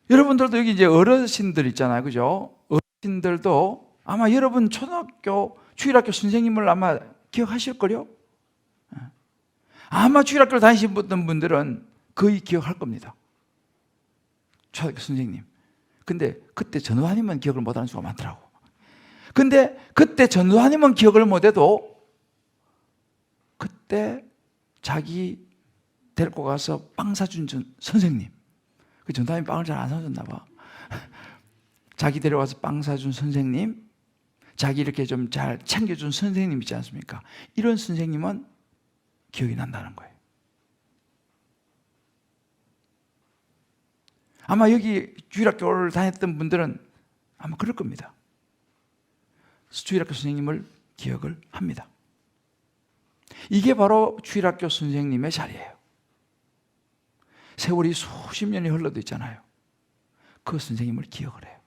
여러분들도 여기 이제 어르신들 있잖아요. 그죠? 어르신들도 아마 여러분 초등학교, 주일학교 선생님을 아마 기억하실걸요? 아마 주일학교를 다니셨던 분들은 거의 기억할 겁니다. 초등학교 선생님. 근데 그때 전도사님은 기억을 못하는 수가 많더라고. 근데 그때 전도사님은 기억을 못해도 그때 자기 데리고 가서 빵 사준 선생님, 그 전도사님 빵을 잘 안 사줬나 봐. 자기 데려와서 빵 사준 선생님, 자기 이렇게 좀 잘 챙겨준 선생님 있지 않습니까? 이런 선생님은 기억이 난다는 거예요. 아마 여기 주일학교를 다녔던 분들은 아마 그럴 겁니다. 주일학교 선생님을 기억을 합니다. 이게 바로 주일학교 선생님의 자리예요. 세월이 수십 년이 흘러도 있잖아요. 그 선생님을 기억을 해요.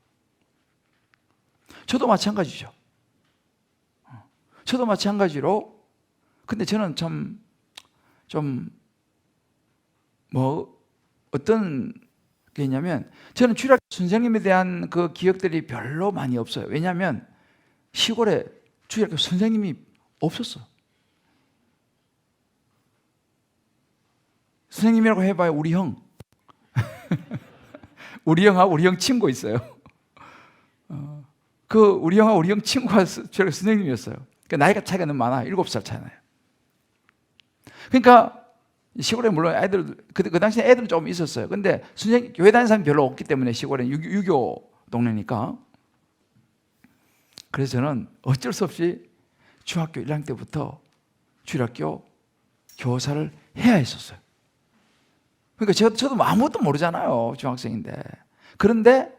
저도 마찬가지죠. 저도 마찬가지로, 근데 저는 어떤 게 있냐면, 저는 주일학교 선생님에 대한 그 기억들이 별로 많이 없어요. 왜냐하면 시골에 주일학교 선생님이 없었어. 선생님이라고 해봐야 우리 형. 우리 형하고 우리 형 친구 있어요. 우리 형하고 우리 형 친구가 주일학교 선생님이었어요. 그러니까 나이가 차이가 너무 많아. 7살 차이 나요. 그러니까 시골에 물론 애들, 그 당시에 애들은 좀 있었어요. 근데 선생님, 교회 다니는 사람이 별로 없기 때문에, 시골에 유교 동네니까. 그래서 저는 어쩔 수 없이 중학교 1학년 때부터 주일학교 교사를 해야 했었어요. 그러니까 저도 아무것도 모르잖아요. 중학생인데. 그런데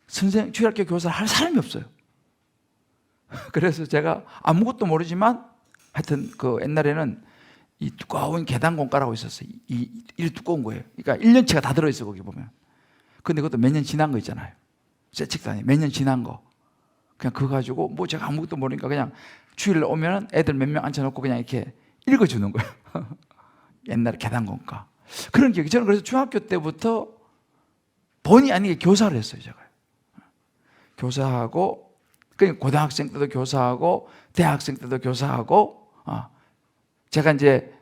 주일학교 교사를 할 사람이 없어요. 그래서 제가 아무것도 모르지만 하여튼 그 옛날에는 이 두꺼운 계단 공과라고 있었어요. 이 두꺼운 거예요. 그러니까 1년치가 다 들어있어, 거기 보면. 근데 그것도 몇 년 지난 거 있잖아요. 세칙도 아니에요. 몇 년 지난 거. 그냥 그거 가지고 뭐 제가 아무것도 모르니까 그냥 주일 오면은 애들 몇 명 앉혀놓고 그냥 이렇게 읽어주는 거예요. 옛날에 계단 공과. 그런 기억이. 저는 그래서 중학교 때부터 본의 아니게 교사를 했어요, 제가. 교사하고, 그러니까 고등학생 때도 교사하고, 대학생 때도 교사하고, 제가 이제,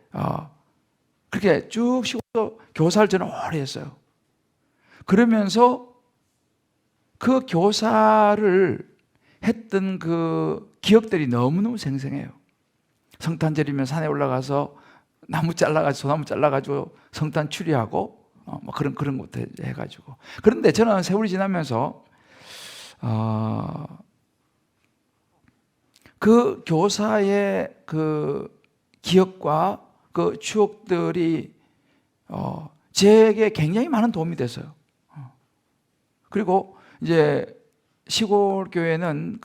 그렇게 쭉 쉬고 교사를 저는 오래 했어요. 그러면서 그 교사를 했던 그 기억들이 너무너무 생생해요. 성탄절이면 산에 올라가서 나무 잘라가지고, 소나무 잘라가지고 성탄 추리하고, 뭐 그런 것도 해가지고. 그런데 저는 세월이 지나면서, 그 교사의 그 기억과 그 추억들이 제게 굉장히 많은 도움이 됐어요. 그리고 이제 시골 교회는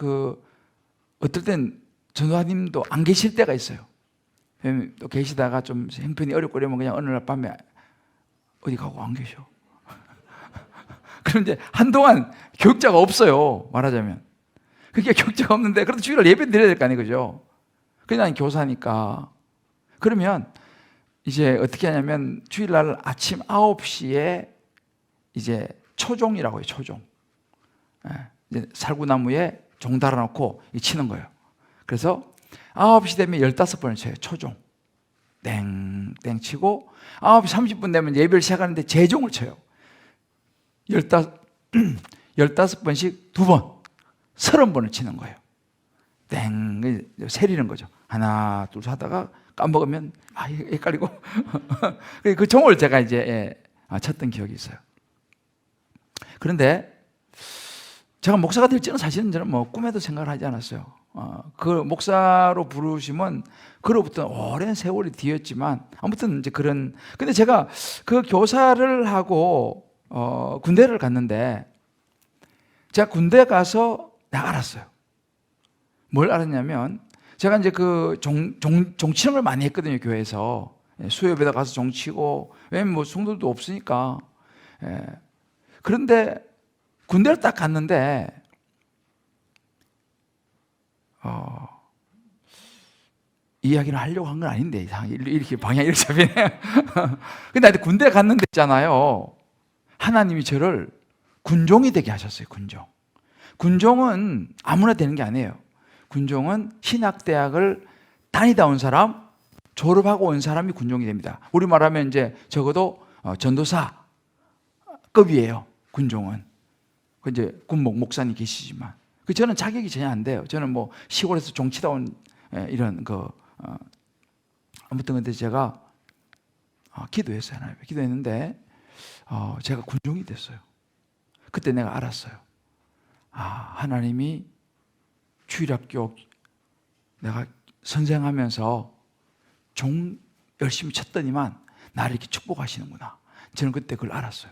어떨 땐 전도사님도 안 계실 때가 있어요. 또 계시다가 좀 형편이 어렵고 그러면 그냥 어느 날 밤에 어디 가고 안 계셔. 그런데 한동안 교육자가 없어요, 말하자면. 그게 교육자가 없는데, 그래도 주일날 예배 드려야 될 거 아니에요, 그죠? 그냥 교사니까. 그러면 이제 어떻게 하냐면, 주일날 아침 9시에 이제 초종이라고 해요, 초종. 이제 살구나무에 종 달아놓고 치는 거예요. 그래서 9시 되면 15번을 쳐요, 초종. 땡 치고, 9시 30분 되면 예배를 시작하는데 재종을 쳐요. 15번씩 2번, 30번을 치는 거예요. 땡, 세리는 거죠. 하나, 둘 하다가 까먹으면, 헷갈리고. 그 종을 제가 이제 쳤던 기억이 있어요. 그런데 제가 목사가 될지는 사실은 저는 뭐 꿈에도 생각을 하지 않았어요. 그 목사로 부르시면 그로부터 오랜 세월이 뒤였지만, 아무튼 이제 근데 제가 그 교사를 하고 군대를 갔는데, 제가 군대 가서 내가 알았어요. 뭘 알았냐면, 제가 이제 그 종치는 걸 많이 했거든요, 교회에서. 수협에다 가서 종치고, 왜냐면 뭐 성도도 없으니까. 그런데 군대를 딱 갔는데, 이야기를 하려고 한 건 아닌데, 이렇게 방향이 이렇게 잡히네. 근데 군대 갔는데 있잖아요. 하나님이 저를 군종이 되게 하셨어요. 군종. 군종은 아무나 되는 게 아니에요. 군종은 신학대학을 다니다 온 사람, 졸업하고 온 사람이 군종이 됩니다. 우리 말하면 이제 적어도 전도사급이에요. 군종은. 그 이제 군목 목사님 계시지만, 저는 자격이 전혀 안 돼요. 저는 뭐 시골에서 종치다 온 이런 아무튼 근데 제가 기도했어요. 하나님 기도했는데 제가 군종이 됐어요. 그때 내가 알았어요. 하나님이 주일학교 내가 선생하면서 종 열심히 쳤더니만 나를 이렇게 축복하시는구나. 저는 그때 그걸 알았어요.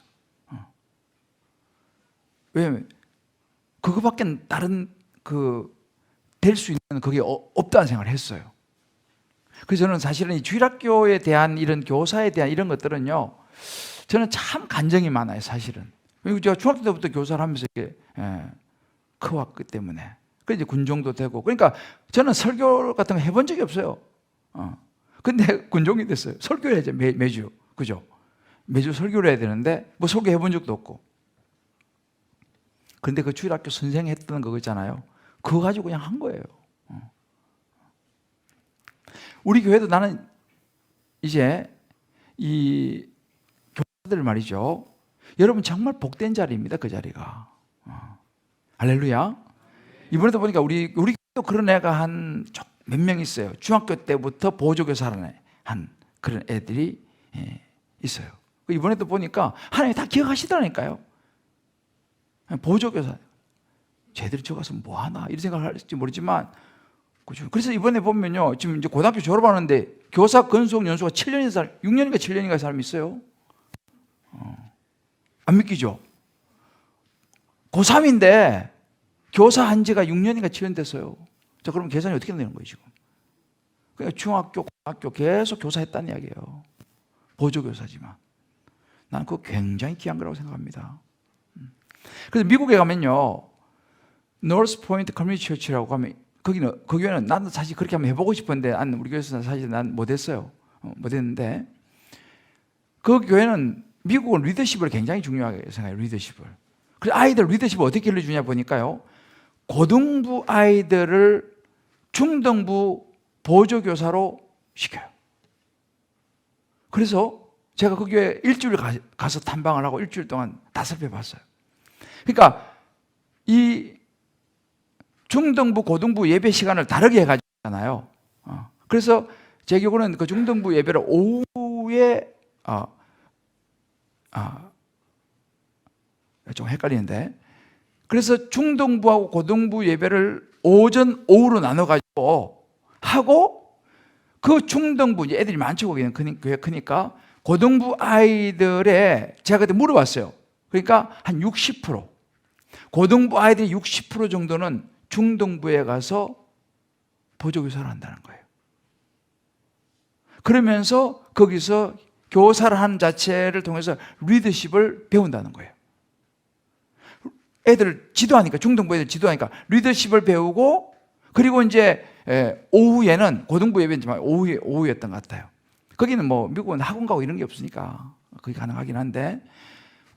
왜냐면 그거밖에 다른 될 수 있는 그게 없다는 생각을 했어요. 그래서 저는 사실은 이 주일학교에 대한 이런 교사에 대한 이런 것들은요, 저는 참 간정이 많아요, 사실은. 제가 중학교 때부터 교사를 하면서 이렇게 커왔기 때문에. 그래서 이제 군종도 되고. 그러니까 저는 설교 같은 거 해본 적이 없어요. 근데 군종이 됐어요. 설교를 해야죠, 매주. 그죠? 매주 설교를 해야 되는데, 뭐 설교해 본 적도 없고. 근데 그 주일학교 선생 했던 거 있잖아요. 그거 가지고 그냥 한 거예요. 우리 교회도 나는 이제 이 교사들 말이죠. 여러분 정말 복된 자리입니다. 그 자리가. 할렐루야. 이번에도 보니까 우리 교회도 그런 애가 한 몇 명 있어요. 중학교 때부터 보조교사를 한 그런 애들이 있어요. 이번에도 보니까 하나님 다 기억하시더라니까요. 보조교사. 쟤들이 저기 가서 뭐 하나 이런 생각을 할지 모르지만, 그래서 이번에 보면요, 지금 이제 고등학교 졸업하는데 교사 근속 연수가 6년인가 7년인가 사람이 있어요. 안 믿기죠? 고3인데 교사 한 지가 6년인가 7년 됐어요. 자, 그럼 계산이 어떻게 되는 거예요, 지금? 그냥 중학교, 고등학교 계속 교사했다는 이야기예요. 보조교사지만. 나는 그거 굉장히 귀한 거라고 생각합니다. 그래서 미국에 가면요, 노스 포인트 커뮤니티 처치라고 하면, 그 교회는 나는 사실 그렇게 한번 해보고 싶었는데, 우리 교회에서 사실 난 못했어요. 못했는데, 그 교회는 미국은 리더십을 굉장히 중요하게 생각해요, 리더십을. 그래서 아이들 리더십을 어떻게 길러주냐 보니까요, 고등부 아이들을 중등부 보조교사로 시켜요. 그래서 제가 그 교회 일주일 가서 탐방을 하고 일주일 동안 다 살펴봤어요. 그러니까 이 중등부, 고등부 예배 시간을 다르게 해가지고 있잖아요. 그래서 제 기억으로는 그 중등부 예배를 오후에 좀 헷갈리는데, 그래서 중등부하고 고등부 예배를 오전, 오후로 나눠가지고 하고, 그 중등부, 이제 애들이 많죠, 거기는 교회 크니까, 고등부 아이들의, 제가 그때 물어봤어요. 그러니까 한 60%, 고등부 아이들이 60% 정도는 중등부에 가서 보조교사를 한다는 거예요. 그러면서 거기서 교사를 하는 자체를 통해서 리더십을 배운다는 거예요. 애들 지도하니까, 중등부 애들 지도하니까 리더십을 배우고, 그리고 이제 오후에는, 고등부 예배지만 오후였던 것 같아요. 거기는 뭐 미국은 학원 가고 이런 게 없으니까 그게 가능하긴 한데,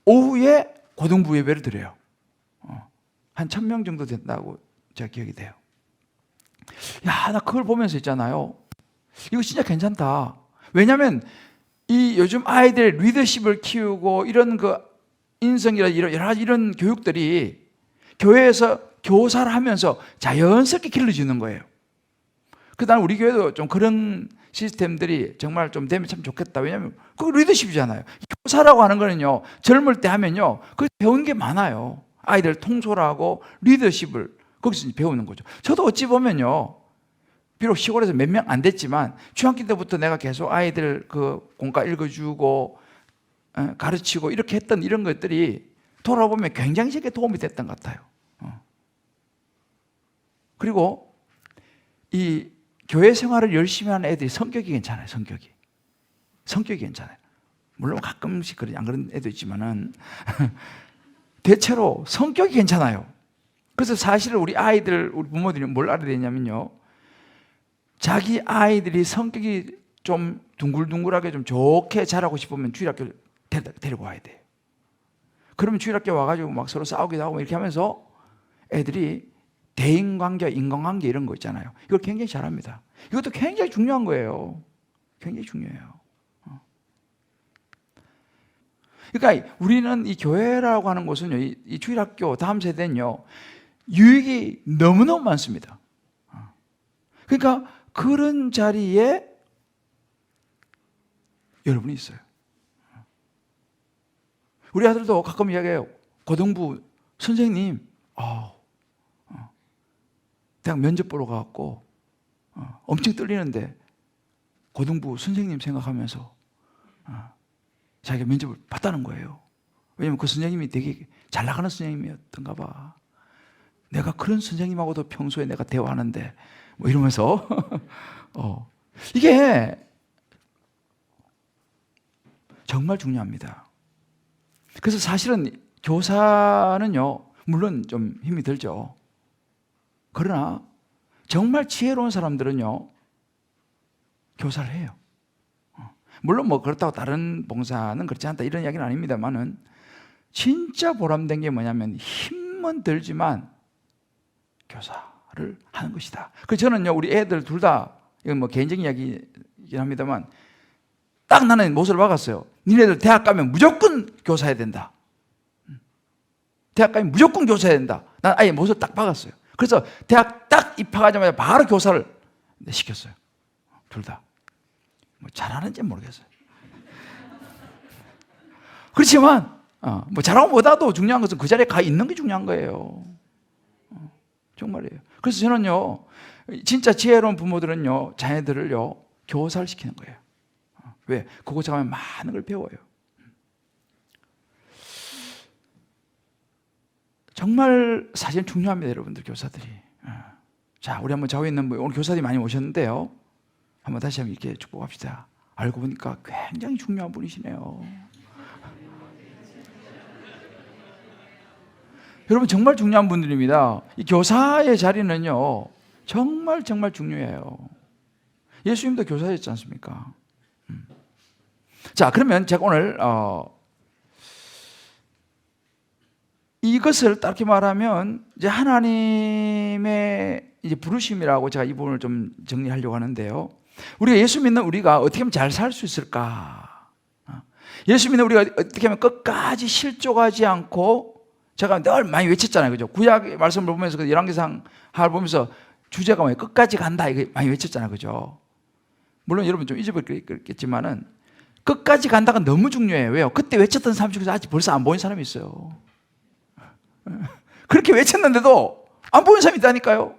오후에 고등부 예배를 드려요. 한 1000명 정도 된다고 제가 기억이 돼요. 야, 나 그걸 보면서 있잖아요, 이거 진짜 괜찮다. 왜냐하면 이 요즘 아이들 리더십을 키우고 이런 인성이라 여러 가지 이런 교육들이 교회에서 교사를 하면서 자연스럽게 길러지는 거예요. 그래서 나는 우리 교회도 좀 그런 시스템들이 정말 좀 되면 참 좋겠다. 왜냐하면 그 리더십이잖아요. 교사라고 하는 거는요, 젊을 때 하면요, 그 배운 게 많아요. 아이들 통솔하고 리더십을 거기서 배우는 거죠. 저도 어찌 보면요, 비록 시골에서 몇 명 안 됐지만 중학교 때부터 내가 계속 아이들 공과 읽어주고 가르치고 이렇게 했던 이런 것들이 돌아보면 굉장히 제게 도움이 됐던 것 같아요. 그리고 이 교회 생활을 열심히 하는 애들이 성격이 괜찮아요. 성격이 괜찮아요. 물론 가끔씩 안 그런 애도 있지만은 대체로 성격이 괜찮아요. 그래서 사실은 우리 부모들이 뭘 알아야 되냐면요, 자기 아이들이 성격이 좀 둥글둥글하게 좀 좋게 자라고 싶으면 주일학교 데리고 와야 돼요. 그러면 주일학교 와가지고 막 서로 싸우기도 하고 이렇게 하면서 애들이 대인관계, 인간관계 이런 거 있잖아요. 이걸 굉장히 잘합니다. 이것도 굉장히 중요한 거예요. 굉장히 중요해요. 그러니까 우리는 이 교회라고 하는 곳은요, 이 주일학교 다음 세대는요, 유익이 너무너무 많습니다. 그러니까 그런 자리에 여러분이 있어요. 우리 아들도 가끔 이야기해요. 고등부 선생님, 대학 면접 보러 가갖고 엄청 떨리는데 고등부 선생님 생각하면서 자기가 면접을 봤다는 거예요. 왜냐면 그 선생님이 되게 잘 나가는 선생님이었던가 봐. 내가 그런 선생님하고도 평소에 내가 대화하는데 뭐 이러면서 이게 정말 중요합니다. 그래서 사실은 교사는요, 물론 좀 힘이 들죠. 그러나 정말 지혜로운 사람들은요, 교사를 해요. 물론 뭐 그렇다고 다른 봉사는 그렇지 않다 이런 이야기는 아닙니다만은 진짜 보람된 게 뭐냐면 힘은 들지만 교사를 하는 것이다. 그래서 저는요, 우리 애들 둘 다, 이건 뭐 개인적인 이야기이긴 합니다만, 딱 나는 못을 박았어요. 니네들 대학 가면 무조건 교사해야 된다. 대학 가면 무조건 교사해야 된다. 난 아예 못을 딱 박았어요. 그래서 대학 딱 입학하자마자 바로 교사를 시켰어요. 둘 다. 뭐 잘하는지 모르겠어요. 그렇지만 뭐 잘하고 보다도 중요한 것은 그 자리에 가 있는 게 중요한 거예요. 정말이에요. 그래서 저는요, 진짜 지혜로운 부모들은요, 자녀들을요, 교사를 시키는 거예요. 왜? 그곳에 가면 많은 걸 배워요. 정말 사실 중요합니다, 여러분들, 교사들이. 자, 우리 한번 좌우에 있는 분, 오늘 교사들이 많이 오셨는데요. 한번 다시 한번 이렇게 축복합시다. 알고 보니까 굉장히 중요한 분이시네요. 여러분, 정말 중요한 분들입니다. 이 교사의 자리는요, 정말 중요해요. 예수님도 교사였지 않습니까? 자, 그러면 제가 오늘 이것을 딱히 말하면 이제 하나님의 이제 부르심이라고 제가 이 부분을 좀 정리하려고 하는데요. 우리가 예수 믿는 우리가 어떻게 하면 잘 살 수 있을까? 예수 믿는 우리가 어떻게 하면 끝까지 실족하지 않고, 제가 늘 많이 외쳤잖아요, 그죠? 구약 말씀을 보면서 그 열왕기상 하를 보면서 주제가 뭐예요? 끝까지 간다, 이거 많이 외쳤잖아요, 그죠? 물론 여러분 좀 잊어버렸겠지만은 끝까지 간다가 너무 중요해요. 왜요? 그때 외쳤던 사람 중에서 아직 벌써 안 보인 사람이 있어요. 그렇게 외쳤는데도 안 보이는 사람이 있다니까요.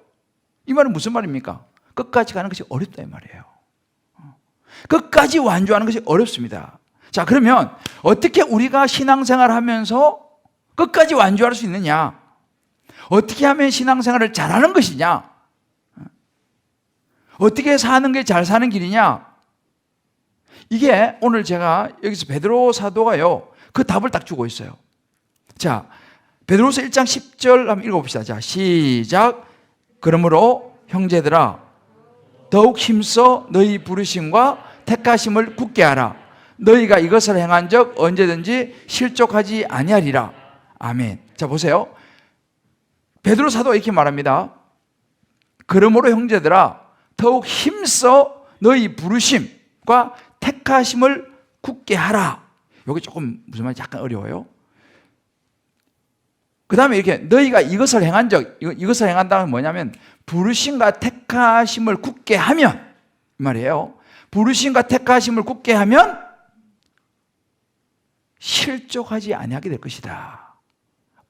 이 말은 무슨 말입니까? 끝까지 가는 것이 어렵다 이 말이에요. 끝까지 완주하는 것이 어렵습니다. 자, 그러면 어떻게 우리가 신앙생활을 하면서 끝까지 완주할 수 있느냐? 어떻게 하면 신앙생활을 잘하는 것이냐? 어떻게 사는 게 잘 사는 길이냐? 이게 오늘 제가 여기서 베드로 사도가요, 그 답을 딱 주고 있어요. 자, 베드로서 1장 10절 한번 읽어봅시다. 자, 시작. 그러므로 형제들아, 더욱 힘써 너희 부르심과 택하심을 굳게 하라. 너희가 이것을 행한 적 언제든지 실족하지 아니하리라. 아멘. 자, 보세요. 베드로 사도가 이렇게 말합니다. 그러므로 형제들아, 더욱 힘써 너희 부르심과 택하심을 굳게 하라. 여기 조금 무슨 말인지 약간 어려워요. 그 다음에 이렇게 너희가 이것을 행한 적, 이것을 행한다는 뭐냐면 부르심과 택하심을 굳게 하면, 이 말이에요. 부르심과 택하심을 굳게 하면 실족하지 아니하게 될 것이다.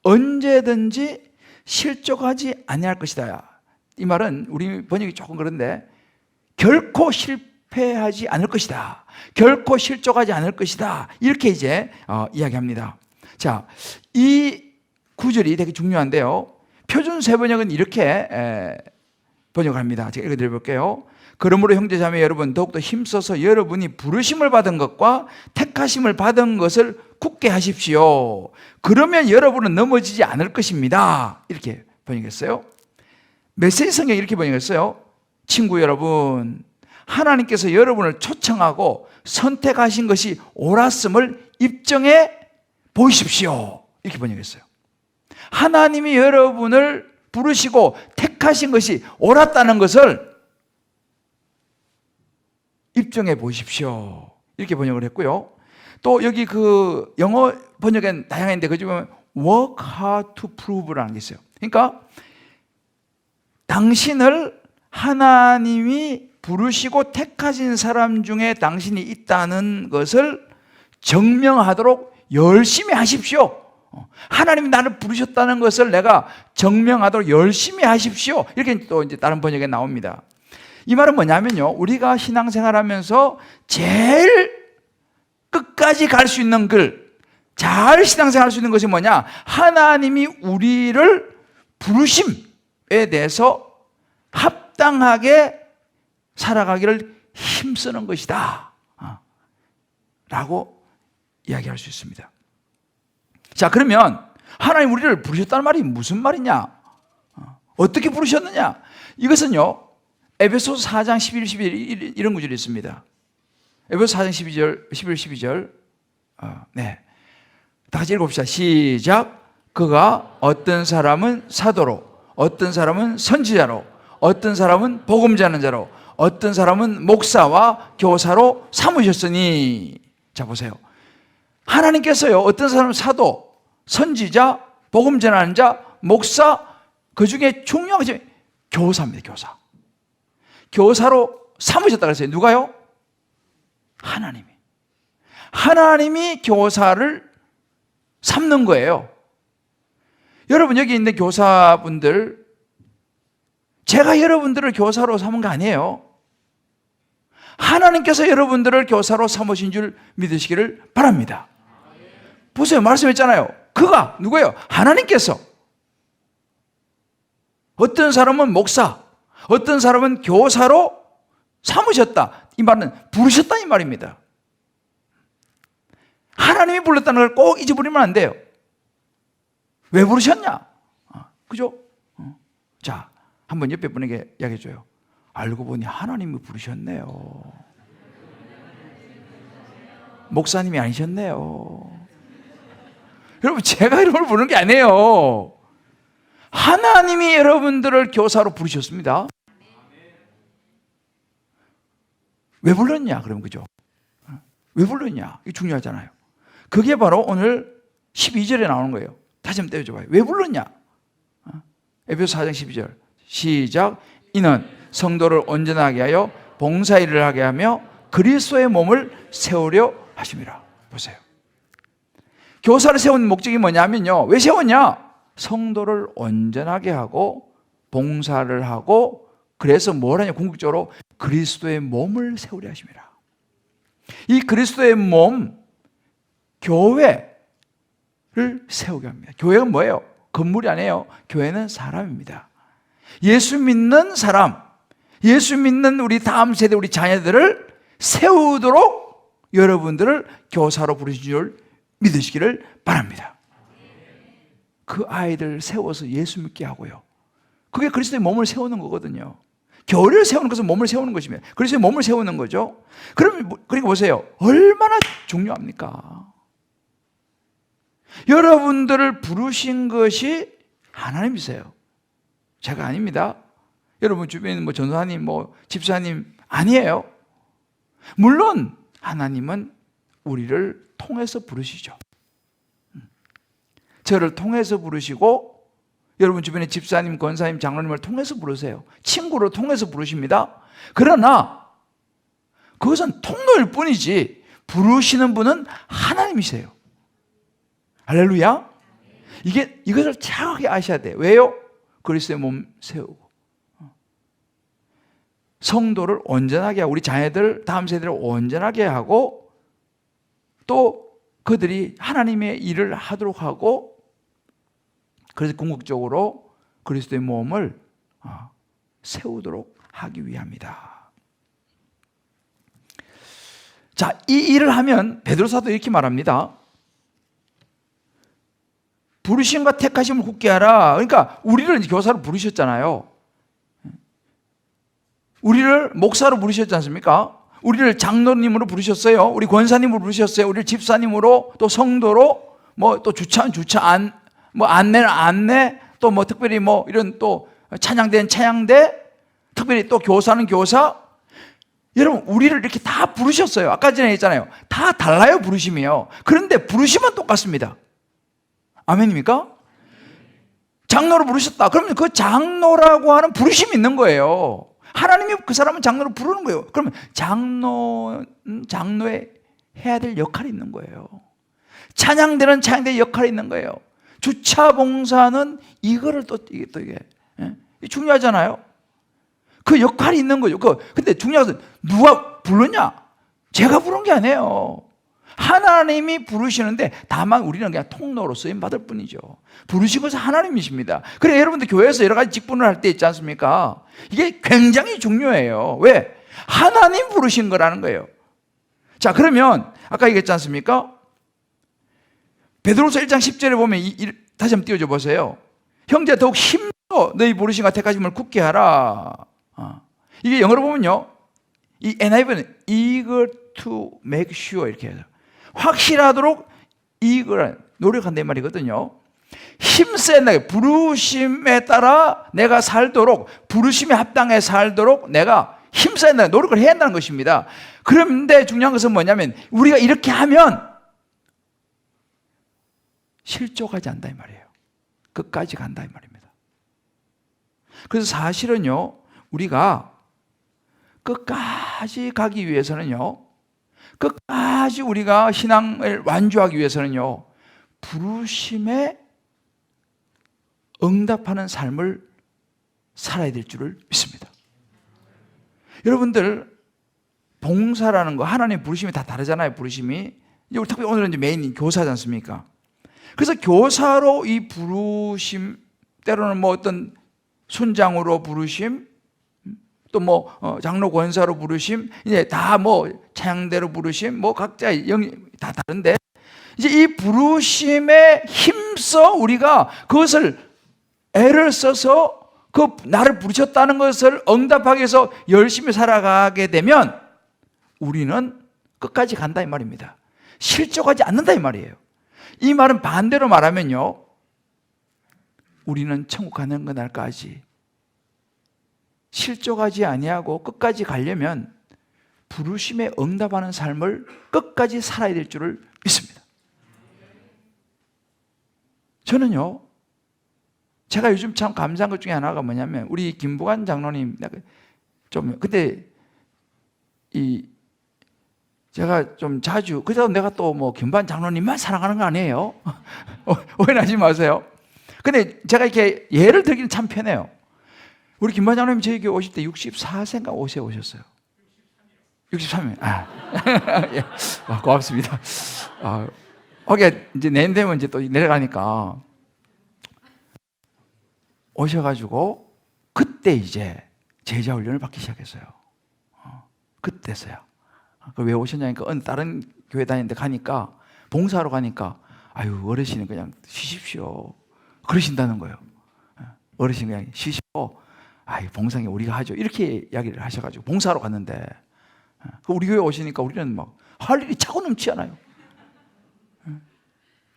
언제든지 실족하지 아니할 것이다. 이 말은 우리 번역이 조금 그런데 결코 실패하지 않을 것이다. 결코 실족하지 않을 것이다. 이렇게 이제 이야기합니다. 자, 이 구절이 되게 중요한데요. 표준 세번역은 이렇게 번역합니다. 제가 읽어드려 볼게요. 그러므로 형제자매 여러분, 더욱더 힘써서 여러분이 부르심을 받은 것과 택하심을 받은 것을 굳게 하십시오. 그러면 여러분은 넘어지지 않을 것입니다. 이렇게 번역했어요. 메시지 성경이 이렇게 번역했어요. 친구 여러분, 하나님께서 여러분을 초청하고 선택하신 것이 옳았음을 입증해 보이십시오. 이렇게 번역했어요. 하나님이 여러분을 부르시고 택하신 것이 옳았다는 것을 입증해 보십시오. 이렇게 번역을 했고요. 또 여기 그 영어 번역엔 다양한데 그 중에 work hard to prove라는 게 있어요. 그러니까 당신을 하나님이 부르시고 택하신 사람 중에 당신이 있다는 것을 증명하도록 열심히 하십시오. 하나님이 나를 부르셨다는 것을 내가 증명하도록 열심히 하십시오. 이렇게 또 이제 다른 번역에 나옵니다. 이 말은 뭐냐면요, 우리가 신앙생활하면서 제일 끝까지 갈 수 있는 길, 잘 신앙생활 할 수 있는 것이 뭐냐? 하나님이 우리를 부르심에 대해서 합당하게 살아가기를 힘쓰는 것이다 라고 이야기할 수 있습니다. 자, 그러면 하나님 우리를 부르셨다는 말이 무슨 말이냐? 어떻게 부르셨느냐? 이것은요, 에베소서 4장 11, 12 이런 구절이 있습니다. 에베소서 4장 12절, 11, 12절. 네. 다 같이 읽어봅시다. 시작. 그가 어떤 사람은 사도로, 어떤 사람은 선지자로, 어떤 사람은 복음 전하는 자로, 어떤 사람은 목사와 교사로 삼으셨으니. 자, 보세요. 하나님께서요, 어떤 사람은 사도, 선지자, 복음 전하는 자, 목사, 그 중에 중요한 것이 교사입니다. 교사. 교사로 삼으셨다 그랬어요. 누가요? 하나님이. 하나님이 교사를 삼는 거예요. 여러분, 여기 있는 교사분들, 제가 여러분들을 교사로 삼은 거 아니에요. 하나님께서 여러분들을 교사로 삼으신 줄 믿으시기를 바랍니다. 보세요. 말씀했잖아요. 그가 누구예요? 하나님께서. 어떤 사람은 목사, 어떤 사람은 교사로 삼으셨다. 이 말은 부르셨다 이 말입니다. 하나님이 불렀다는 걸 꼭 잊어버리면 안 돼요. 왜 부르셨냐? 그죠? 자, 한번 옆에 분에게 이야기해 줘요. 알고 보니 하나님이 부르셨네요. 목사님이 아니셨네요. 여러분, 제가 이름을 부르는 게 아니에요. 하나님이 여러분들을 교사로 부르셨습니다. 왜 불렀냐? 그러면 그죠? 왜 불렀냐? 이게 중요하잖아요. 그게 바로 오늘 12절에 나오는 거예요. 다시 한번 떼어줘봐요. 왜 불렀냐? 에베소 4장 12절 시작. 이는 성도를 온전하게 하여 봉사일을 하게 하며 그리스도의 몸을 세우려 하심이라. 보세요. 교사를 세운 목적이 뭐냐면요, 왜 세웠냐? 성도를 온전하게 하고 봉사를 하고, 그래서 뭘 하냐? 궁극적으로 그리스도의 몸을 세우려 하심이라. 이 그리스도의 몸, 교회를 세우게 합니다. 교회가 뭐예요? 건물이 아니에요. 교회는 사람입니다. 예수 믿는 사람, 예수 믿는 우리 다음 세대, 우리 자녀들을 세우도록 여러분들을 교사로 부르신 줄 믿으시기를 바랍니다. 그 아이들 세워서 예수 믿게 하고요. 그게 그리스도의 몸을 세우는 거거든요. 교회를 세우는 것은 몸을 세우는 것입니다. 그리스도의 몸을 세우는 거죠. 그러니까 보세요. 얼마나 중요합니까? 여러분들을 부르신 것이 하나님이세요. 제가 아닙니다. 여러분 주변에 뭐 전도사님, 뭐 집사님 아니에요. 물론 하나님은 우리를 통해서 부르시죠. 저를 통해서 부르시고, 여러분 주변에 집사님, 권사님, 장로님을 통해서 부르세요. 친구를 통해서 부르십니다. 그러나 그것은 통로일 뿐이지 부르시는 분은 하나님이세요. 할렐루야. 이것을 정확하게 아셔야 돼요. 왜요? 그리스도의 몸 세우고 성도를 온전하게 하고, 우리 자녀들, 다음 세대를 온전하게 하고, 또 그들이 하나님의 일을 하도록 하고, 그래서 궁극적으로 그리스도의 몸을 세우도록 하기 위함이다. 자, 이 일을 하면 베드로 사도 이렇게 말합니다. 부르심과 택하심을 굳게 하라. 그러니까 우리를 이제 교사로 부르셨잖아요. 우리를 목사로 부르셨지 않습니까? 우리를 장로님으로 부르셨어요. 우리 권사님으로 부르셨어요. 우리를 집사님으로, 또 성도로 뭐 또 주차는 주차, 뭐 안내는 안내, 또 뭐 특별히 뭐 이런 또 찬양대는 찬양대, 특별히 또 교사는 교사. 여러분, 우리를 이렇게 다 부르셨어요. 아까 전에 했잖아요. 다 달라요, 부르심이요. 그런데 부르심은 똑같습니다. 아멘입니까? 장로로 부르셨다. 그러면 그 장로라고 하는 부르심이 있는 거예요. 하나님이 그 사람은 장로로 부르는 거예요. 그러면 장로의 해야 될 역할이 있는 거예요. 찬양대는 찬양대의 역할이 있는 거예요. 주차 봉사는 이거를 또 이게 중요하잖아요. 그 역할이 있는 거죠. 근데 중요한 것은 누가 부르냐? 제가 부른 게 아니에요. 하나님이 부르시는데 다만 우리는 그냥 통로로 쓰임 받을 뿐이죠. 부르신 것은 하나님이십니다. 그래, 여러분들 교회에서 여러 가지 직분을 할 때 있지 않습니까? 이게 굉장히 중요해요. 왜? 하나님 부르신 거라는 거예요. 자, 그러면 아까 얘기했지 않습니까? 베드로서 1장 10절에 보면 다시 한번 띄워줘 보세요. 형제 더욱 힘써 너희 부르심과 택하심을 굳게 하라. 이게 영어로 보면요, 이 NIV는 eager to make sure 이렇게 해요. 확실하도록 eager, 노력한다는 말이거든요. 힘써야 한다. 부르심에 따라 내가 살도록, 부르심에 합당해 살도록 내가 힘써야 한다. 노력을 해야 한다는 것입니다. 그런데 중요한 것은 뭐냐면 우리가 이렇게 하면 실족하지 않는다 이 말이에요. 끝까지 간다 이 말입니다. 그래서 사실은요, 우리가 끝까지 가기 위해서는요, 끝까지 우리가 신앙을 완주하기 위해서는요, 부르심에 응답하는 삶을 살아야 될 줄을 믿습니다. 여러분들, 봉사라는 거, 하나님의 부르심이 다 다르잖아요, 부르심이. 우리 특별히 오늘은 이제 메인이 교사지 않습니까? 그래서 교사로 이 부르심, 때로는 뭐 어떤 순장으로 부르심, 또 뭐 장로 권사로 부르심, 이제 다 뭐 찬양대로 부르심, 뭐 각자 영이 다 다른데, 이제 이 부르심에 힘써 우리가 그것을 애를 써서 그 나를 부르셨다는 것을 응답하기 위해서 열심히 살아가게 되면 우리는 끝까지 간다 이 말입니다. 실족하지 않는다 이 말이에요. 이 말은 반대로 말하면요, 우리는 천국 가는 그날까지 실족하지 아니하고 끝까지 가려면 부르심에 응답하는 삶을 끝까지 살아야 될 줄을 믿습니다. 저는요, 제가 요즘 참 감사한 것 중에 하나가 뭐냐면 우리 김부관 장로님, 좀 그때 제가 좀 자주, 그래서 내가 또 뭐 김부관 장로님만 사랑하는 거 아니에요. 오해하지 마세요. 근데 제가 이렇게 예를 들기는 참 편해요. 우리 김부관 장로님 저희 교회 오실 때 64세인가 5세 오셨어요. 63명. 예. 고맙습니다. 거기에 이제 내년 되면 이제 또 내려가니까 오셔가지고 그때 이제 제자 훈련을 받기 시작했어요. 그때서야. 왜 오셨냐니까 다른 교회 다니는데 가니까 봉사하러 가니까 아유 어르신은 그냥 쉬십시오 그러신다는 거예요. 어르신 그냥 쉬시고 아이 봉사는 우리가 하죠 이렇게 이야기를 하셔가지고 봉사하러 갔는데 우리 교회 오시니까 우리는 막 할 일이 차고 넘치잖아요.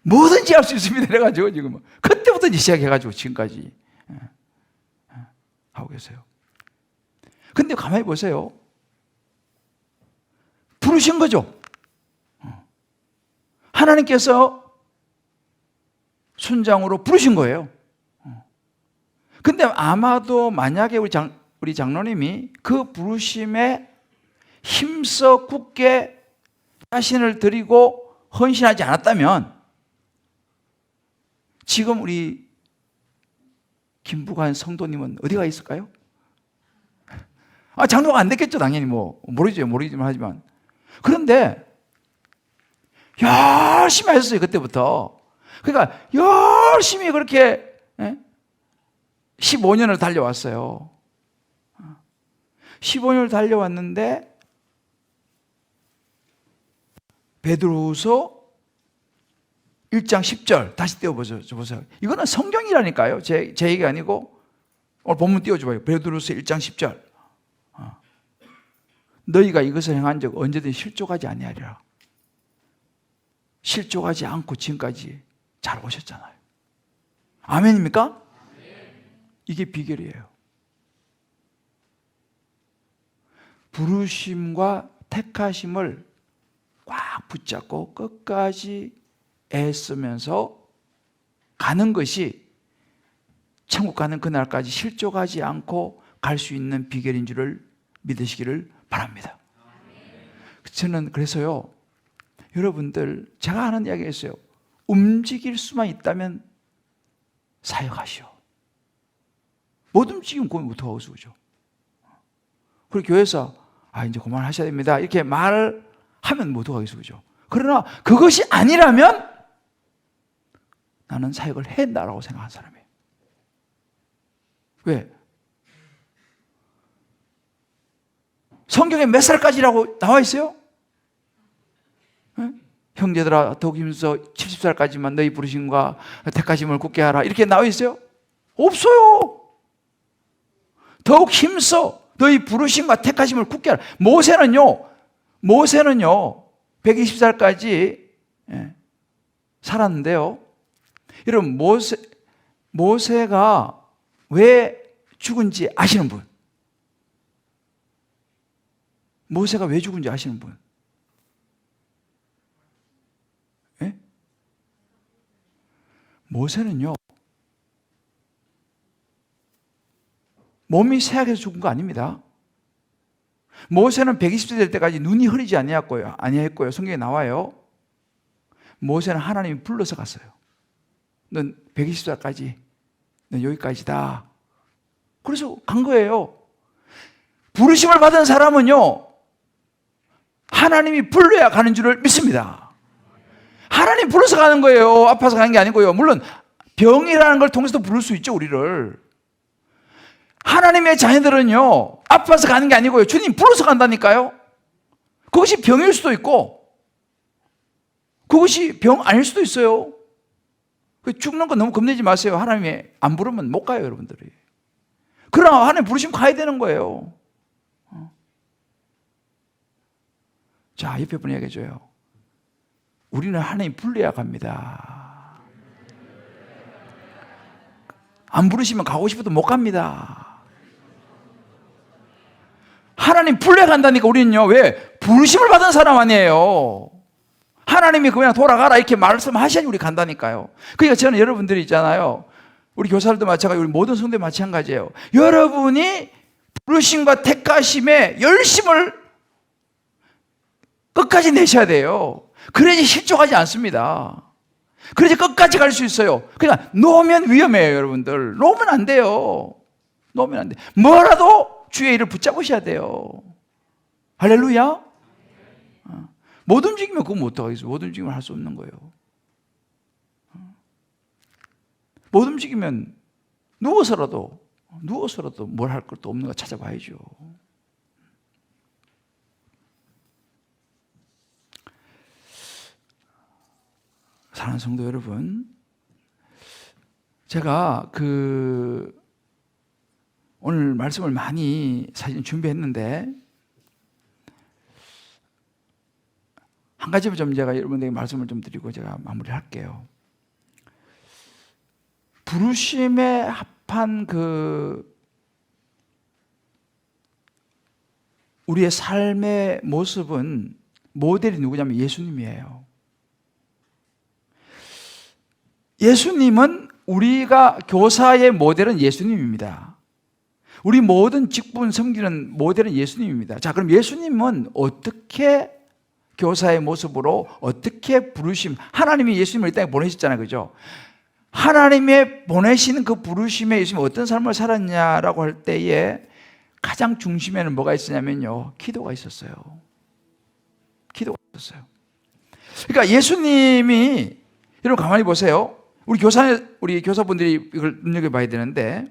뭐든지 할 수 있습니다. 그래가지고 지금 그때부터 시작해가지고 지금까지 하고 계세요. 근데 가만히 보세요. 부르신 거죠. 하나님께서 순장으로 부르신 거예요. 근데 아마도 만약에 우리 장로님이 그 부르심에 힘써 굳게 자신을 드리고 헌신하지 않았다면 지금 우리 김부관 성도님은 어디가 있을까요? 장로가 안 됐겠죠. 당연히 뭐 모르지만 하지만. 그런데 열심히 하셨어요. 그때부터. 그러니까 열심히 그렇게 15년을 달려왔어요. 15년을 달려왔는데 베드로후서 1장 10절 다시 띄워보세요. 이거는 성경이라니까요. 제 얘기가 아니고 오늘 본문 띄워줘봐요. 베드로후서 1장 10절. 너희가 이것을 행한 적 언제든 실족하지 아니하리라. 실족하지 않고 지금까지 잘 오셨잖아요. 아멘입니까? 이게 비결이에요. 부르심과 택하심을 꽉 붙잡고 끝까지 애쓰면서 가는 것이 천국 가는 그날까지 실족하지 않고 갈 수 있는 비결인 줄을 믿으시기를 바랍니다. 저는 그래서요, 여러분들 제가 하는 이야기 했어요. 움직일 수만 있다면 사역하시오. 못 움직이면 그건 어떡하고 그죠? 그리고 교회에서 이제 그만하셔야 됩니다 이렇게 말하면 못 하겠어, 그죠? 그러나 그것이 아니라면 나는 사역을 해낸다라고 생각하는 사람이에요. 왜? 성경에 몇 살까지라고 나와 있어요? 네? 형제들아 더욱 힘써 70살까지만 너희 부르심과 택하심을 굳게 하라 이렇게 나와 있어요? 없어요. 더욱 힘써 너희 부르심과 택하심을 굳게 하라. 모세는요 120살까지 살았는데요. 여러분 모세가 왜 죽은지 아시는 분? 모세가 왜 죽은지 아시는 분? 예? 모세는요 몸이 쇠약해서 죽은 거 아닙니다. 모세는 120세 될 때까지 눈이 흐리지 아니했고요. 성경에 나와요. 모세는 하나님이 불러서 갔어요. 넌 120살까지 넌 여기까지다. 그래서 간 거예요. 부르심을 받은 사람은요 하나님이 불러야 가는 줄을 믿습니다. 하나님 불러서 가는 거예요. 아파서 가는 게 아니고요. 물론 병이라는 걸 통해서도 부를 수 있죠, 우리를. 하나님의 자녀들은요 아파서 가는 게 아니고요 주님 불러서 간다니까요. 그것이 병일 수도 있고 그것이 병 아닐 수도 있어요. 죽는 거 너무 겁내지 마세요. 하나님이 안 부르면 못 가요, 여러분들이. 그러나 하나님 부르시면 가야 되는 거예요. 자, 옆에 분 얘기해줘요. 우리는 하나님 불러야 갑니다. 안 부르시면 가고 싶어도 못 갑니다. 하나님 불러야 간다니까. 우리는요 왜? 부르심을 받은 사람 아니에요. 하나님이 그냥 돌아가라 이렇게 말씀하셔야지 우리 간다니까요. 그러니까 저는 여러분들이 있잖아요, 우리 교사들도 마찬가지고 우리 모든 성도도 마찬가지예요. 여러분이 부르심과 택하심에 열심을 끝까지 내셔야 돼요. 그래야지 실족하지 않습니다. 그래야지 끝까지 갈 수 있어요. 그냥 놓으면 위험해요, 여러분들. 놓으면 안 돼요. 놓으면 안 돼. 뭐라도 주의 일을 붙잡으셔야 돼요. 할렐루야. 못 움직이면 그거 못 하겠어요. 못 움직이면 할 수 없는 거예요. 못 움직이면 누워서라도 뭘 할 것도 없는 거 찾아봐야죠. 사랑하는 성도 여러분, 제가 오늘 말씀을 많이 사실 준비했는데 한 가지만 좀 제가 여러분에게 말씀을 좀 드리고 제가 마무리할게요. 부르심에 합한 우리의 삶의 모습은 모델이 누구냐면 예수님이에요. 예수님은 우리가 교사의 모델은 예수님입니다. 우리 모든 직분 섬기는 모델은 예수님입니다. 자, 그럼 예수님은 어떻게 교사의 모습으로 어떻게 부르심, 하나님이 예수님을 이 땅에 보내셨잖아요, 그죠? 하나님의 보내신 그 부르심에 예수님이 어떤 삶을 살았냐라고 할 때에 가장 중심에는 뭐가 있었냐면요, 기도가 있었어요. 기도가 있었어요. 그러니까 예수님이, 여러분 가만히 보세요. 우리 교사분들이 이걸 눈여겨봐야 되는데,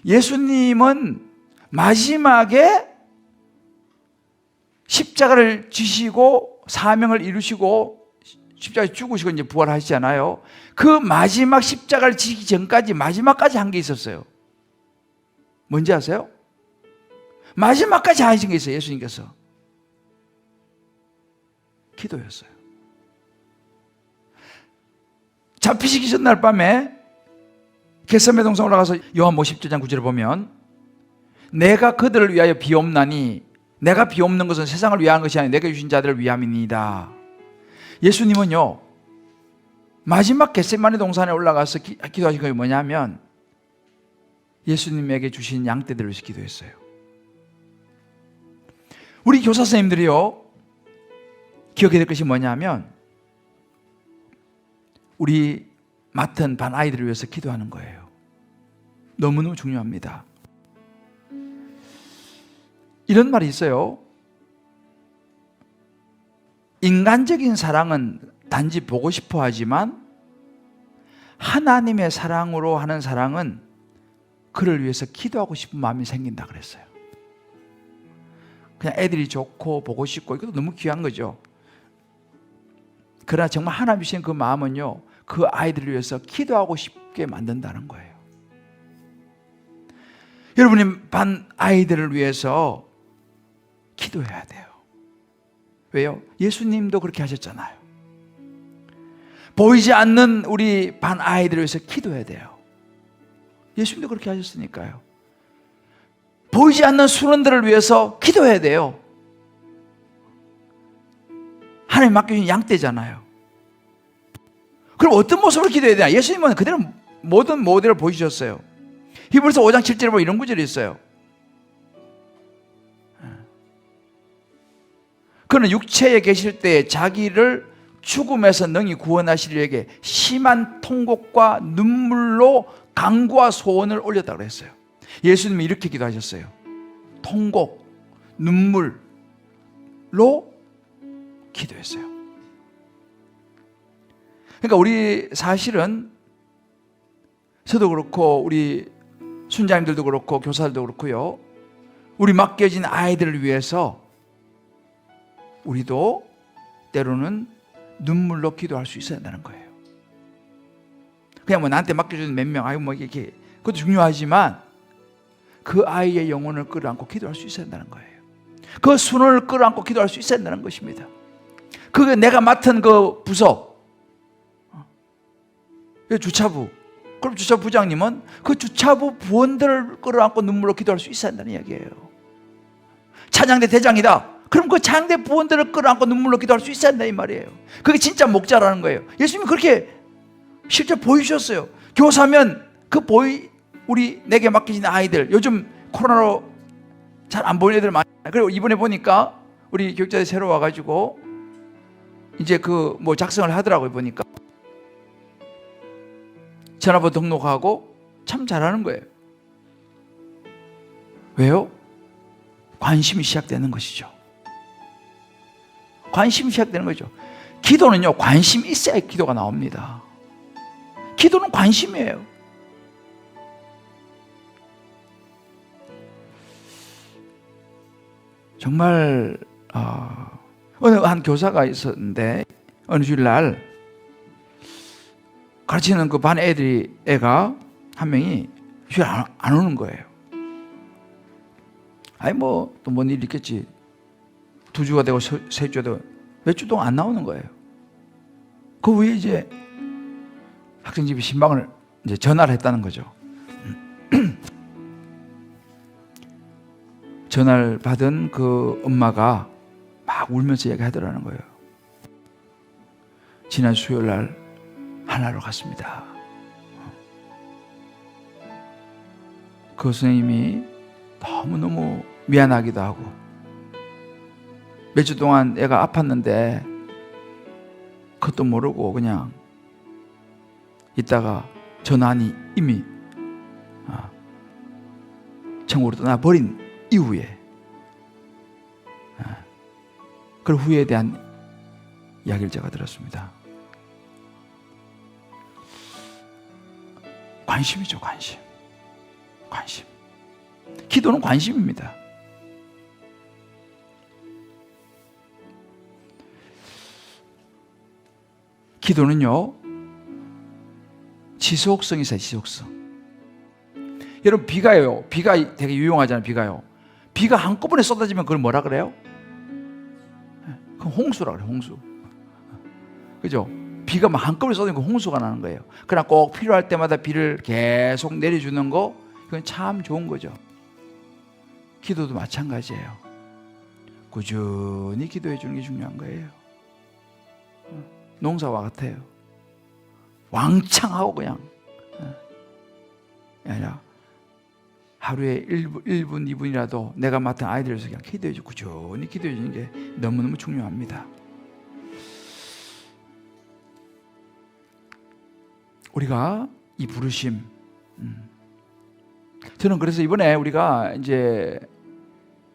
예수님은 마지막에 십자가를 지시고 사명을 이루시고 십자가에 죽으시고 이제 부활하시잖아요. 그 마지막 십자가를 지기 전까지 마지막까지 한 게 있었어요. 뭔지 아세요? 마지막까지 하신 게 있어요. 예수님께서 기도였어요. 잡히시기 전날 밤에 겟세마네 동산 올라가서 요한복음 17장 9절을 보면 내가 그들을 위하여 비옵나니 내가 비옵는 것은 세상을 위한 것이 아니라 내게 주신 자들을 위함이니이다. 예수님은요 마지막 겟세마네 동산에 올라가서 기도하신 것이 뭐냐면 예수님에게 주신 양떼들을 위해서 기도했어요. 우리 교사 선생님들이요 기억해야 될 것이 뭐냐면 우리 맡은 반 아이들을 위해서 기도하는 거예요. 너무너무 중요합니다. 이런 말이 있어요. 인간적인 사랑은 단지 보고 싶어 하지만 하나님의 사랑으로 하는 사랑은 그를 위해서 기도하고 싶은 마음이 생긴다 그랬어요. 그냥 애들이 좋고 보고 싶고 이것도 너무 귀한 거죠. 그러나 정말 하나님 주신 그 마음은요 그 아이들을 위해서 기도하고 싶게 만든다는 거예요. 여러분이 반 아이들을 위해서 기도해야 돼요. 왜요? 예수님도 그렇게 하셨잖아요. 보이지 않는 우리 반 아이들을 위해서 기도해야 돼요. 예수님도 그렇게 하셨으니까요. 보이지 않는 순원들을 위해서 기도해야 돼요. 하나님 맡겨준 양떼잖아요. 그럼 어떤 모습으로 기도해야 되나? 예수님은 그대로 모든 모델을 보여주셨어요. 히브리서 5장 7절에 보면 이런 구절이 있어요. 그는 육체에 계실 때 자기를 죽음에서 능히 구원하시려게 심한 통곡과 눈물로 간구와 소원을 올렸다고 했어요. 예수님이 이렇게 기도하셨어요. 통곡, 눈물로 기도했어요. 그러니까 우리 사실은 저도 그렇고 우리 순자님들도 그렇고 교사들도 그렇고요. 우리 맡겨진 아이들을 위해서 우리도 때로는 눈물로 기도할 수 있어야 한다는 거예요. 그냥 뭐 나한테 맡겨준 몇 명, 아유 뭐 이렇게 그것도 중요하지만 그 아이의 영혼을 끌어안고 기도할 수 있어야 한다는 거예요. 그 순원을 끌어안고 기도할 수 있어야 한다는 것입니다. 그게 내가 맡은 그 부서, 주차부, 그럼 주차부 부장님은 그 주차부 부원들을 끌어안고 눈물로 기도할 수 있어야 한다는 이야기예요. 찬양대 대장이다. 그럼 그 찬양대 부원들을 끌어안고 눈물로 기도할 수 있어야 한다 이 말이에요. 그게 진짜 목자라는 거예요. 예수님이 그렇게 실제 보여주셨어요. 교사면 그 우리 내게 맡기신 아이들, 요즘 코로나로 잘 안 보이는 애들 많아요. 그리고 이번에 보니까 우리 교육자들이 새로 와가지고 이제 그 뭐 작성을 하더라고요. 보니까 전화번호 등록하고 참 잘하는 거예요. 왜요? 관심이 시작되는 것이죠. 관심이 시작되는 거죠. 기도는요, 관심이 있어야 기도가 나옵니다. 기도는 관심이에요. 정말 어느 한 교사가 있었는데 어느 주일날 가르치는 그 반 애가 한 명이 주일 안 오는 거예요. 아니 뭐 또 뭔 일 있겠지. 2주가 되고 3주가 되고 몇 주 동안 안 나오는 거예요. 그 후에 이제 학생집이 신방을 이제 전화를 했다는 거죠. 전화를 받은 그 엄마가 막 울면서 얘기하더라는 거예요. 지난 수요일 날 하나로 갔습니다. 그 선생님이 너무너무 미안하기도 하고 몇 주 동안 애가 아팠는데 그것도 모르고 그냥 있다가 전환이 이미 천국으로 떠나버린 이후에 그 후에 대한 이야기를 제가 들었습니다. 관심이죠, 관심. 관심. 기도는 관심입니다. 기도는요, 지속성이 있어요, 지속성. 여러분, 비가요. 비가 되게 유용하잖아요, 비가요. 비가 한꺼번에 쏟아지면 그걸 뭐라 그래요? 그럼 홍수라 그래요, 홍수. 그죠? 비가 막 한꺼번에 쏟으니까 홍수가 나는 거예요. 그러나 꼭 필요할 때마다 비를 계속 내려주는 거, 그건 참 좋은 거죠. 기도도 마찬가지예요. 꾸준히 기도해 주는 게 중요한 거예요. 농사와 같아요. 왕창 하고 그냥 아니라 하루에 1분, 2분이라도 내가 맡은 아이들에서 그냥 기도해 주고 꾸준히 기도해 주는 게 너무너무 중요합니다. 우리가 이 부르심, 저는 그래서 이번에 우리가 이제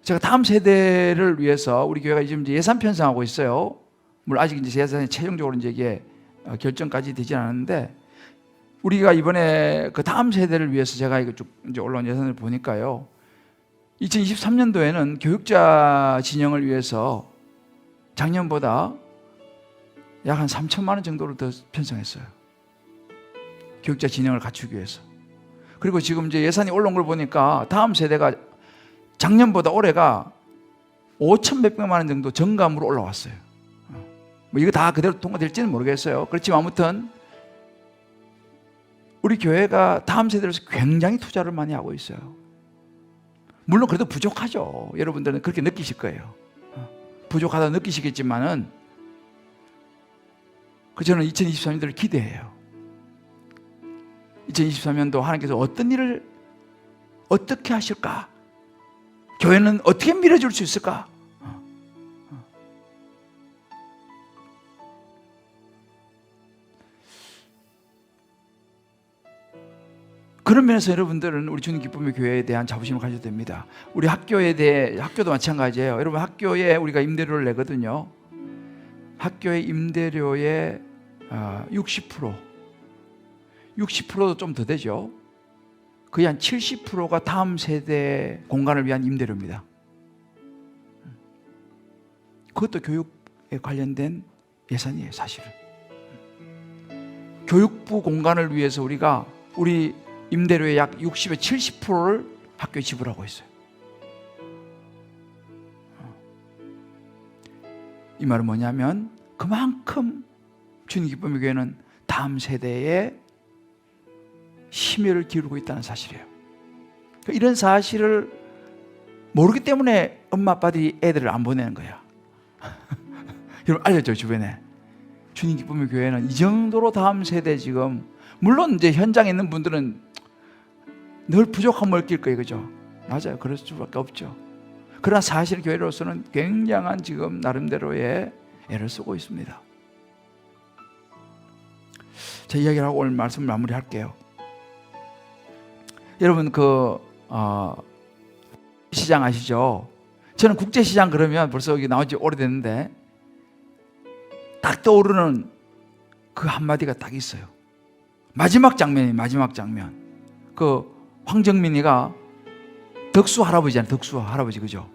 제가 다음 세대를 위해서 우리 교회가 지금 이제 예산 편성하고 있어요. 물론 아직 이제 예산이 최종적으로 이제 이게 결정까지 되지 않았는데, 우리가 이번에 그 다음 세대를 위해서 제가 이거 쭉 이제 올라온 예산을 보니까요, 2023년도에는 교육자 진영을 위해서 작년보다 약 한 3천만 원 정도를 더 편성했어요. 교육자 진영을 갖추기 위해서. 그리고 지금 이제 예산이 올라온 걸 보니까 다음 세대가 작년보다 올해가 5천 몇백만 원 정도 정감으로 올라왔어요. 뭐 이거 다 그대로 통과될지는 모르겠어요. 그렇지만 아무튼 우리 교회가 다음 세대로서 굉장히 투자를 많이 하고 있어요. 물론 그래도 부족하죠. 여러분들은 그렇게 느끼실 거예요. 부족하다고 느끼시겠지만은 저는 2023년도를 기대해요. 2023년도 하나님께서 어떤 일을 어떻게 하실까? 교회는 어떻게 밀어줄 수 있을까? 그런 면에서 여러분들은 우리 주님 기쁨의 교회에 대한 자부심을 가져도 됩니다. 우리 학교에 대해, 학교도 마찬가지예요. 여러분, 학교에 우리가 임대료를 내거든요. 학교의 임대료의 60%도 좀 더 되죠. 거의 한 70%가 다음 세대 공간을 위한 임대료입니다. 그것도 교육에 관련된 예산이에요, 사실은. 교육부 공간을 위해서 우리가 우리 임대료의 약 60에 70%를 학교에 지불하고 있어요. 이 말은 뭐냐면 그만큼 주님 기쁨의 교회는 다음 세대에 심혈을 기울이고 있다는 사실이에요. 이런 사실을 모르기 때문에 엄마 아빠들이 애들을 안 보내는 거야. 여러분 알려줘, 주변에. 주님 기쁨의 교회는 이 정도로 다음 세대 지금, 물론 이제 현장에 있는 분들은 늘 부족함을 느낄 거예요, 그죠? 맞아요, 그럴 수밖에 없죠. 그러나 사실 교회로서는 굉장한 지금 나름대로의 애를 쓰고 있습니다. 제 이야기를 하고 오늘 말씀을 마무리할게요. 여러분 시장 아시죠? 저는 국제시장 그러면 벌써 여기 나온 지 오래됐는데 딱 떠오르는 그 한마디가 딱 있어요. 마지막 장면이에요. 마지막 장면. 그 황정민이가 덕수 할아버지잖아요. 덕수 할아버지, 그죠?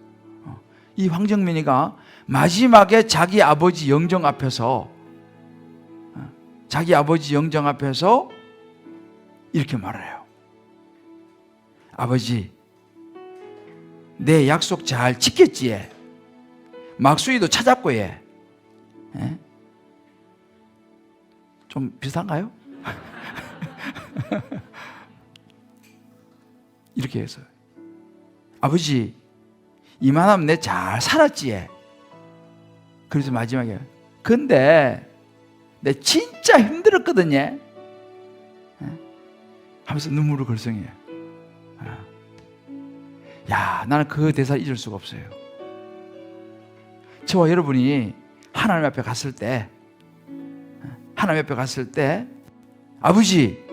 이 황정민이가 마지막에 자기 아버지 영정 앞에서 이렇게 말을 해요. 아버지, 내 약속 잘 지켰지? 막수이도 찾았고, 예. 좀 비슷한가요? 이렇게 해서 아버지, 이만하면 내 잘 살았지? 그래서 마지막에 근데 내 진짜 힘들었거든요 하면서 눈물을 글썽해요. 야, 나는 그 대사를 잊을 수가 없어요. 저와 여러분이 하나님 앞에 갔을 때 아버지,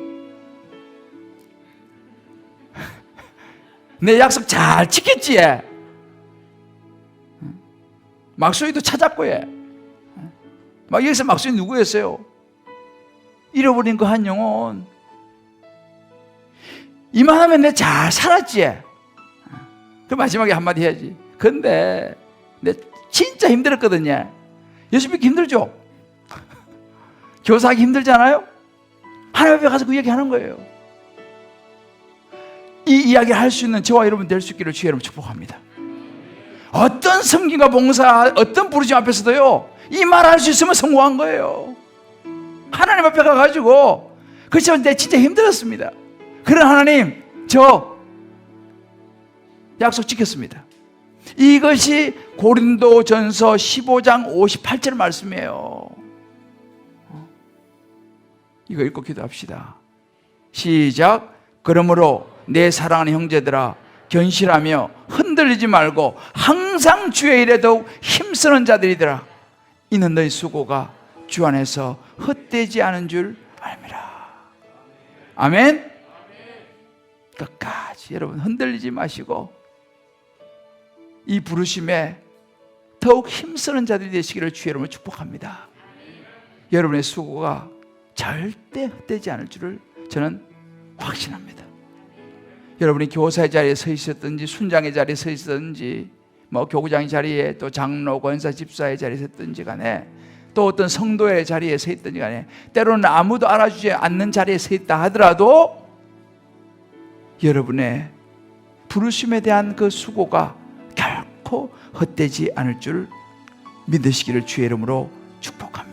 내 약속 잘 지켰지? 막수이도 찾았고, 막 여기서 막수이 누구였어요? 잃어버린 그 한 영혼. 이만하면 내 잘 살았지? 그 마지막에 한마디 해야지. 근데 내 진짜 힘들었거든요. 예수 믿기 힘들죠? 교사하기 힘들잖아요? 하나님 앞에 가서 그 얘기 하는 거예요. 이 이야기를 할 수 있는 저와 여러분 될 수 있기를 주의 이름으로 축복합니다. 어떤 섬김과 봉사, 어떤 부르심 앞에서도요, 이 말 할 수 있으면 성공한 거예요. 하나님 앞에 가가지고 그렇지만 내 진짜 힘들었습니다. 그런 하나님, 저 약속 지켰습니다. 이것이 고린도전서 15장 58절 말씀이에요. 이거 읽고 기도합시다. 시작. 그러므로 내 사랑하는 형제들아, 견실하며 흔들리지 말고 항상 주의 일에 더욱 힘쓰는 자들이더라. 이는 너희 수고가 주 안에서 헛되지 않은 줄 알미라. 아멘. 끝까지 여러분 흔들리지 마시고 이 부르심에 더욱 힘쓰는 자들이 되시기를 주의 이름으로 축복합니다. 여러분의 수고가 절대 헛되지 않을 줄을 저는 확신합니다. 여러분이 교사의 자리에 서 있었든지 순장의 자리에 서 있었든지 뭐 교구장의 자리에 또 장로, 권사, 집사의 자리에 서 있든지 간에 또 어떤 성도의 자리에 서 있든지 간에 때로는 아무도 알아주지 않는 자리에 서 있다 하더라도 여러분의 부르심에 대한 그 수고가 결코 헛되지 않을 줄 믿으시기를 주의 이름으로 축복합니다.